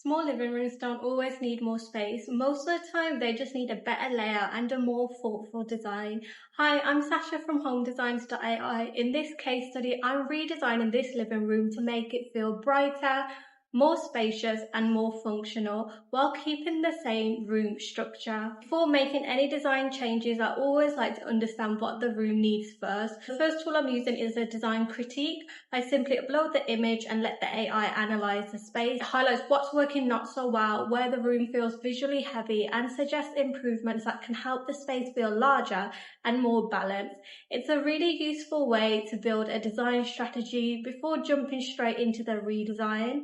Small living rooms don't always need more space. Most of the time, they just need a better layout and a more thoughtful design. Hi, I'm Sasha from HomeDesignsAI. In this case study, I'm redesigning this living room to make it feel brighter, more spacious and more functional while keeping the same room structure. Before making any design changes, I always like to understand what the room needs first. The first tool I'm using is a design critique. I simply upload the image and let the AI analyze the space. It highlights what's working not so well, where the room feels visually heavy, and suggests improvements that can help the space feel larger and more balanced. It's a really useful way to build a design strategy before jumping straight into the redesign.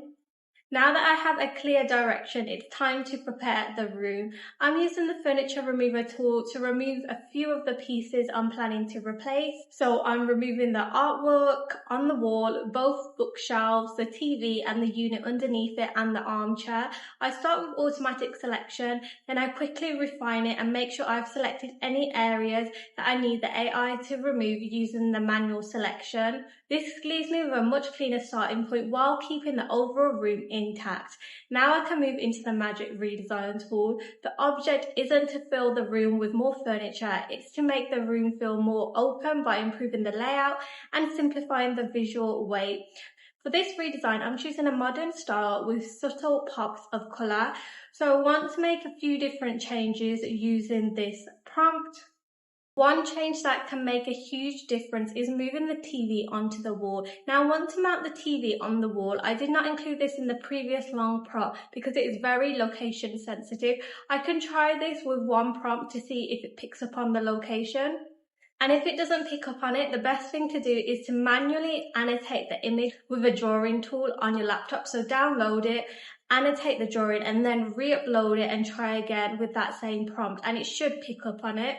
Now that I have a clear direction, it's time to prepare the room. I'm using the furniture remover tool to remove a few of the pieces I'm planning to replace. So I'm removing the artwork on the wall, both bookshelves, the TV and the unit underneath it and the armchair. I start with automatic selection, then I quickly refine it and make sure I've selected any areas that I need the AI to remove using the manual selection. This leaves me with a much cleaner starting point while keeping the overall room intact. Now I can move into the magic redesign tool. The object isn't to fill the room with more furniture, it's to make the room feel more open by improving the layout and simplifying the visual weight. For this redesign, I'm choosing a modern style with subtle pops of colour. So I want to make a few different changes using this prompt. One change that can make a huge difference is moving the TV onto the wall. Now I want to mount the TV on the wall. I did not include this in the previous long prompt because it is very location sensitive. I can try this with one prompt to see if it picks up on the location. And if it doesn't pick up on it, the best thing to do is to manually annotate the image with a drawing tool on your laptop. So download it, annotate the drawing and then re-upload it and try again with that same prompt and it should pick up on it.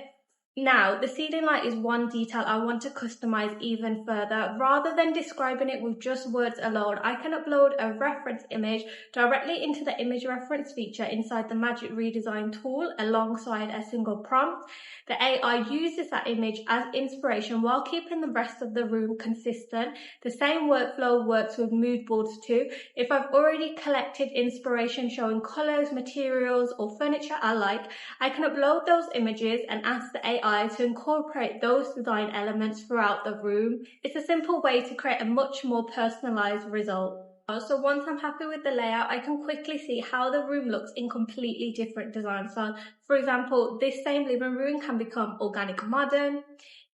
Now, the ceiling light is one detail I want to customize even further. Rather than describing it with just words alone, I can upload a reference image directly into the image reference feature inside the Magic Redesign tool alongside a single prompt. The AI uses that image as inspiration while keeping the rest of the room consistent. The same workflow works with mood boards too. If I've already collected inspiration showing colours, materials or furniture I like, I can upload those images and ask the AI to incorporate those design elements throughout the room. It's a simple way to create a much more personalized result. So once I'm happy with the layout, I can quickly see how the room looks in completely different design styles. For example, this same living room can become organic modern,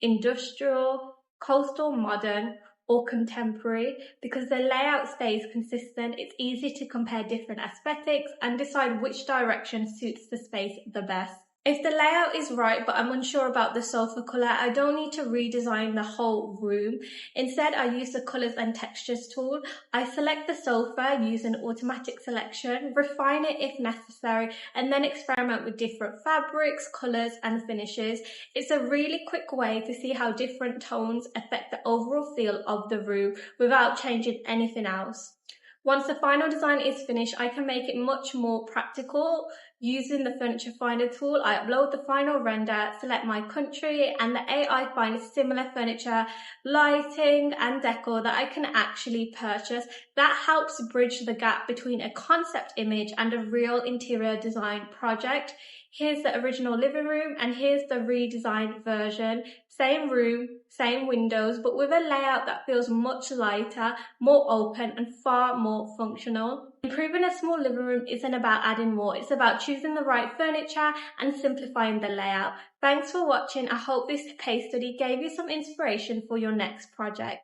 industrial, coastal modern, or contemporary. Because the layout stays consistent, it's easy to compare different aesthetics and decide which direction suits the space the best. If the layout is right but I'm unsure about the sofa colour, I don't need to redesign the whole room. Instead, I use the colours and textures tool. I select the sofa using automatic selection, refine it if necessary, and then experiment with different fabrics, colours and finishes. It's a really quick way to see how different tones affect the overall feel of the room without changing anything else. Once the final design is finished, I can make it much more practical. Using the Furniture Finder tool, I upload the final render, select my country, and the AI finds similar furniture, lighting, and decor that I can actually purchase. That helps bridge the gap between a concept image and a real interior design project. Here's the original living room, and here's the redesigned version. Same room, same windows, but with a layout that feels much lighter, more open, and far more functional. Improving a small living room isn't about adding more, it's about choosing the right furniture and simplifying the layout. Thanks for watching. I hope this case study gave you some inspiration for your next project.